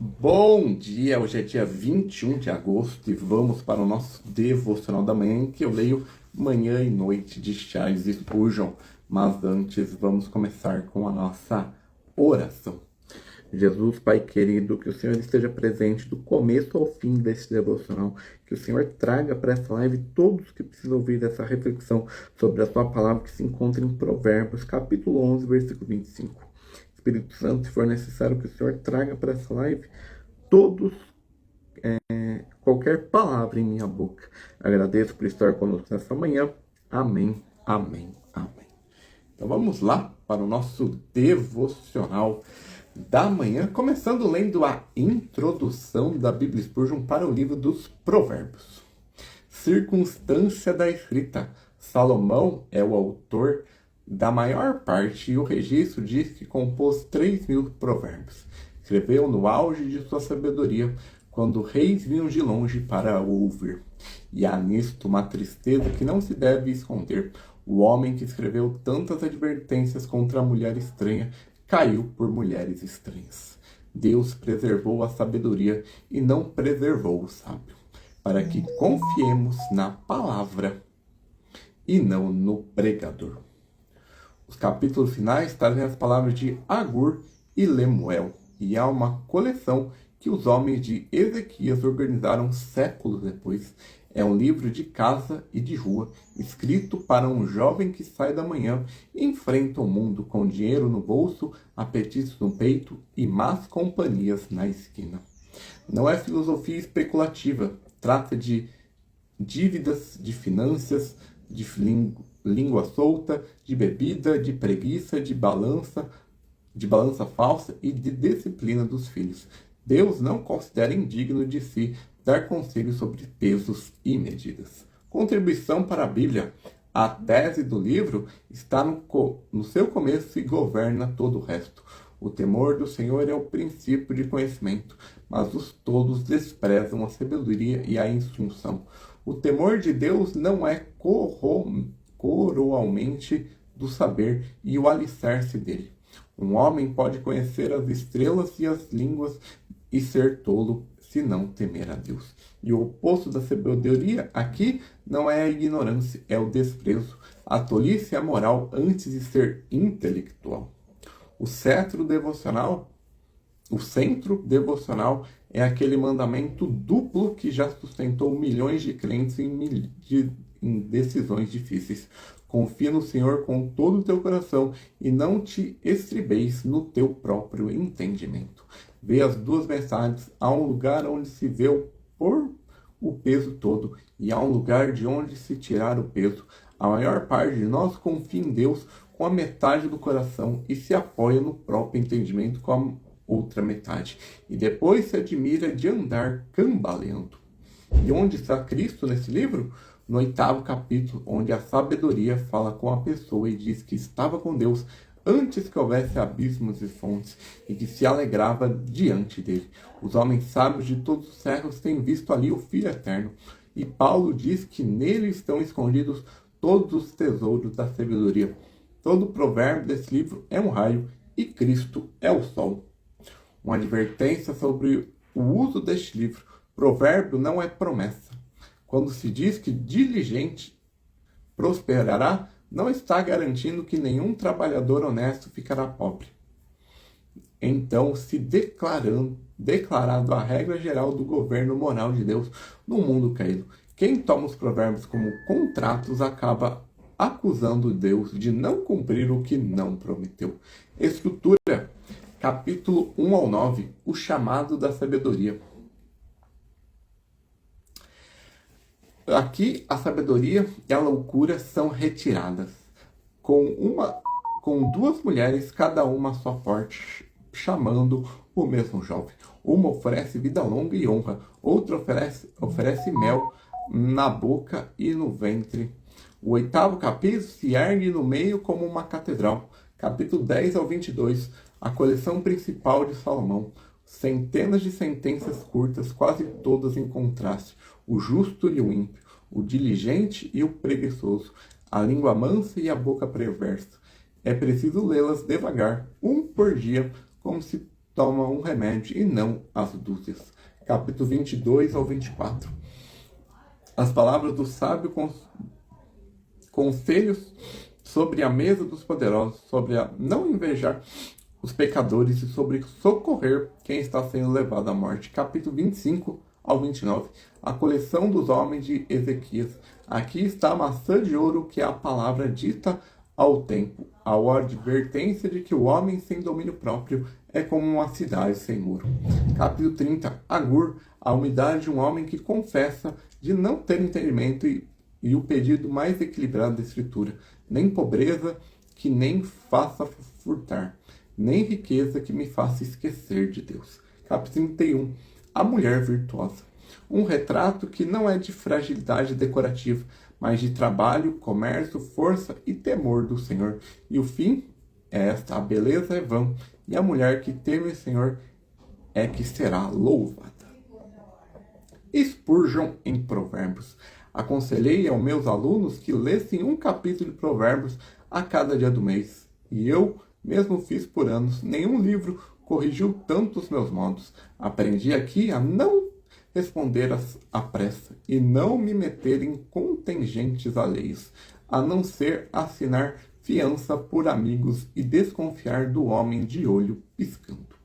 Bom dia, hoje é dia 21 de agosto e vamos para o nosso devocional da manhã, em que eu leio Manhã e Noite de Charles Spurgeon. Mas antes, vamos começar com a nossa oração. Jesus, Pai querido, que o Senhor esteja presente do começo ao fim desse devocional, que o Senhor traga para essa live todos que precisam ouvir essa reflexão sobre a sua palavra que se encontra em Provérbios, capítulo 11, versículo 25. Espírito Santo, se for necessário que o Senhor traga para essa live todos, qualquer palavra em minha boca. Agradeço por estar conosco nessa manhã. Amém, amém, amém. Então vamos lá para o nosso devocional da manhã, começando lendo a introdução da Bíblia Spurgeon para o livro dos Provérbios. Circunstância da escrita. Salomão é o autor da maior parte, e o registro diz que compôs 3.000 provérbios. Escreveu no auge de sua sabedoria, quando reis vinham de longe para o ouvir. E há nisto uma tristeza que não se deve esconder. O homem que escreveu tantas advertências contra a mulher estranha caiu por mulheres estranhas. Deus preservou a sabedoria e não preservou o sábio, para que confiemos na palavra e não no pregador. Os capítulos finais trazem as palavras de Agur e Lemuel, e há uma coleção que os homens de Ezequias organizaram séculos depois. É um livro de casa e de rua, escrito para um jovem que sai da manhã e enfrenta o mundo com dinheiro no bolso, apetites no peito e más companhias na esquina. Não é filosofia especulativa, trata de dívidas, de finanças, de língua solta, de bebida, de preguiça, de balança falsa e de disciplina dos filhos. Deus não considera indigno de si dar conselhos sobre pesos e medidas. Contribuição para a Bíblia. A tese do livro está no seu começo e governa todo o resto. O temor do Senhor é o princípio de conhecimento, mas os tolos desprezam a sabedoria e a instrução. O temor de Deus não é coroalmente do saber e o alicerce dele. Um homem pode conhecer as estrelas e as línguas e ser tolo se não temer a Deus. E o oposto da sabedoria aqui não é a ignorância, é o desprezo. A tolice é a moral antes de ser intelectual. O centro devocional é aquele mandamento duplo que já sustentou milhões de crentes em decisões difíceis. Confia no Senhor com todo o teu coração e não te estribeis no teu próprio entendimento. Vê as duas mensagens. Há um lugar onde se vê o peso todo e há um lugar de onde se tirar o peso. A maior parte de nós confia em Deus com a metade do coração e se apoia no próprio entendimento com a outra metade. E depois se admira de andar cambaleando. E onde está Cristo nesse livro? No 8º capítulo, onde a sabedoria fala com a pessoa e diz que estava com Deus antes que houvesse abismos e fontes, e que se alegrava diante dele. Os homens sábios de todos os séculos têm visto ali o Filho Eterno, e Paulo diz que nele estão escondidos todos os tesouros da sabedoria. Todo provérbio desse livro é um raio, e Cristo é o sol. Uma advertência sobre o uso deste livro. Provérbio não é promessa. Quando se diz que diligente prosperará, não está garantindo que nenhum trabalhador honesto ficará pobre. Então, se declarado a regra geral do governo moral de Deus no mundo caído, quem toma os provérbios como contratos acaba acusando Deus de não cumprir o que não prometeu. Estrutura, capítulo 1 ao 9, o chamado da sabedoria. Aqui a sabedoria e a loucura são retiradas, com duas mulheres, cada uma à sua porta, chamando o mesmo jovem. Uma oferece vida longa e honra, outra oferece mel na boca e no ventre. O 8º capítulo se ergue no meio como uma catedral. Capítulo 10 ao 22, a coleção principal de Salomão. Centenas de sentenças curtas, quase todas em contraste. O justo e o ímpio, o diligente e o preguiçoso, a língua mansa e a boca perversa. É preciso lê-las devagar, um por dia, como se toma um remédio e não as dúzias. Capítulo 22 ao 24. As palavras do sábio, conselhos sobre a mesa dos poderosos, sobre a não invejar os pecadores e sobre socorrer quem está sendo levado à morte. Capítulo 25 ao 29. A coleção dos homens de Ezequias. Aqui está a maçã de ouro, que é a palavra dita ao tempo, a advertência de que o homem sem domínio próprio é como uma cidade sem muro. Capítulo 30. Agur, a humildade de um homem que confessa de não ter entendimento e o pedido mais equilibrado da Escritura. Nem pobreza que nem faça furtar, nem riqueza que me faça esquecer de Deus. Capítulo 31. A mulher virtuosa. Um retrato que não é de fragilidade decorativa, mas de trabalho, comércio, força e temor do Senhor. E o fim é esta: a beleza é vã, e a mulher que teme o Senhor é que será louvada. Spurgeon em Provérbios. Aconselhei aos meus alunos que lessem um capítulo de Provérbios a cada dia do mês. E eu mesmo fiz por anos. Nenhum livro corrigiu tanto os meus modos. Aprendi aqui a não responder à pressa e não me meter em contingentes alheios, a não ser assinar fiança por amigos e desconfiar do homem de olho piscando.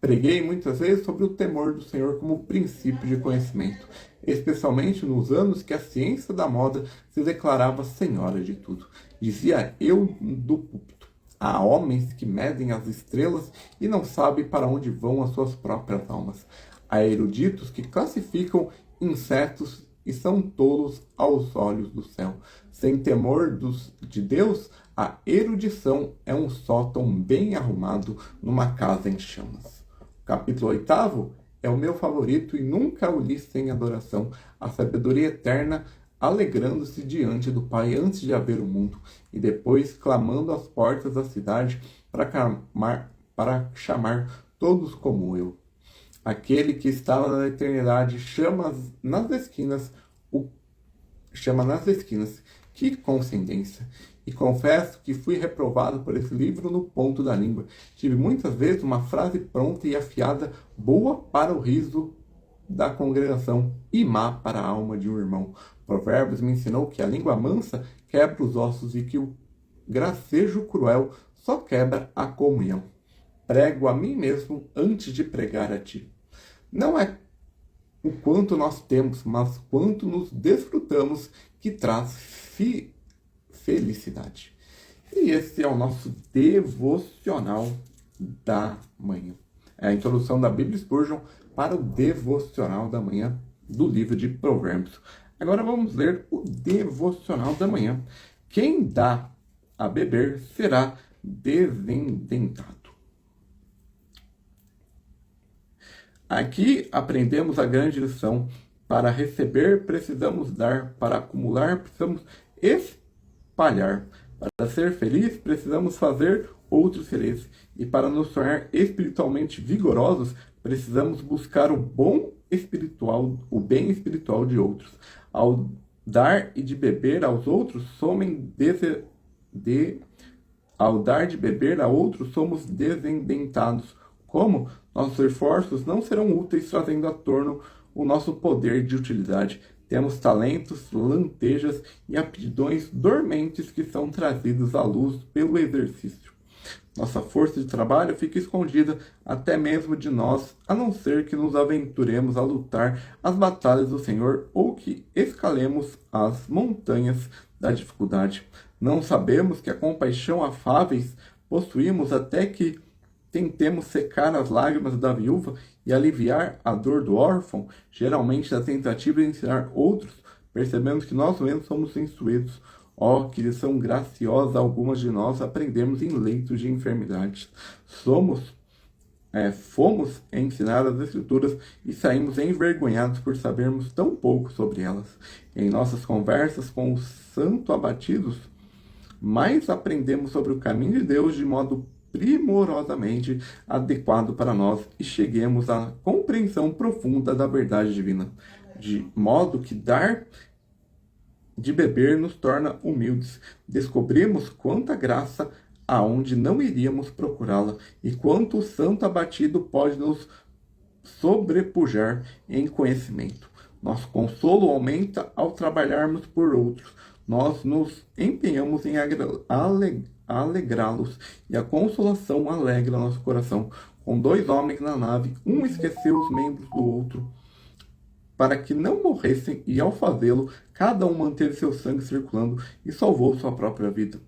Preguei muitas vezes sobre o temor do Senhor como princípio de conhecimento, especialmente nos anos que a ciência da moda se declarava senhora de tudo. Dizia eu do púlpito: há homens que medem as estrelas e não sabem para onde vão as suas próprias almas. Há eruditos que classificam insetos e são tolos aos olhos do céu. Sem temor de Deus, a erudição é um sótão bem arrumado numa casa em chamas. O capítulo 8 é o meu favorito e nunca o li sem adoração. A sabedoria eterna, alegrando-se diante do Pai antes de haver o mundo, e depois clamando às portas da cidade para chamar todos como eu. Aquele que estava na eternidade chama nas esquinas. Que coincidência! E confesso que fui reprovado por esse livro no ponto da língua. Tive muitas vezes uma frase pronta e afiada, boa para o riso da congregação e má para a alma de um irmão. Provérbios me ensinou que a língua mansa quebra os ossos e que o gracejo cruel só quebra a comunhão. Prego a mim mesmo antes de pregar a ti. Não é o quanto nós temos, mas quanto nos desfrutamos que traz felicidade. E esse é o nosso devocional da manhã. É a introdução da Bíblia Spurgeon para o devocional da manhã do livro de Provérbios. Agora vamos ler o devocional da manhã. Quem dá a beber será desendentado. Aqui aprendemos a grande lição. Para receber, precisamos dar. Para acumular, precisamos espalhar. Para ser feliz, precisamos fazer outros felizes. E para nos tornar espiritualmente vigorosos, precisamos buscar o bem espiritual de outros. Ao dar e de beber aos outros, ao dar de beber a outros, somos desendentados. Como? Nossos esforços não serão úteis, trazendo à tona o nosso poder de utilidade. Temos talentos, lantejas e aptidões dormentes que são trazidos à luz pelo exercício. Nossa força de trabalho fica escondida até mesmo de nós, a não ser que nos aventuremos a lutar as batalhas do Senhor ou que escalemos as montanhas da dificuldade. Não sabemos que a compaixão afáveis possuímos até que tentemos secar as lágrimas da viúva e aliviar a dor do órfão, geralmente na tentativa de ensinar outros, percebemos que nós mesmos somos instruídos. Ó, que lição graciosa algumas de nós aprendemos em leitos de enfermidades. Fomos ensinados as Escrituras e saímos envergonhados por sabermos tão pouco sobre elas. Em nossas conversas com os santos abatidos, mais aprendemos sobre o caminho de Deus de modo primorosamente adequado para nós e cheguemos à compreensão profunda da verdade divina, de modo que dar de beber nos torna humildes. Descobrimos quanta graça aonde não iríamos procurá-la, e quanto o santo abatido pode nos sobrepujar em conhecimento. Nosso consolo aumenta ao trabalharmos por outros. Nós nos empenhamos em alegrá-los, e a consolação alegra nosso coração. Com 2 homens na nave, um esqueceu os membros do outro, para que não morressem, e ao fazê-lo, cada um manteve seu sangue circulando e salvou sua própria vida.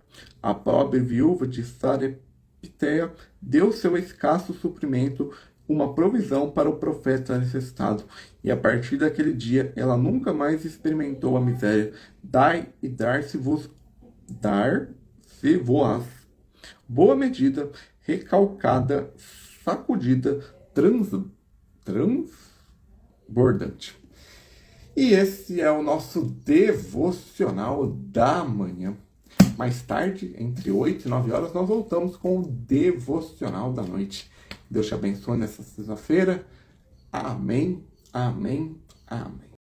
A pobre viúva de Sarepteia deu seu escasso suprimento, uma provisão para o profeta necessitado, e a partir daquele dia ela nunca mais experimentou a miséria. Dai e dar-se-vos, dar-se-vos. Boa medida, recalcada, sacudida, transbordante. E esse é o nosso devocional da manhã. Mais tarde, entre 8 e 9 horas, nós voltamos com o devocional da noite. Deus te abençoe nessa sexta-feira. Amém, amém, amém.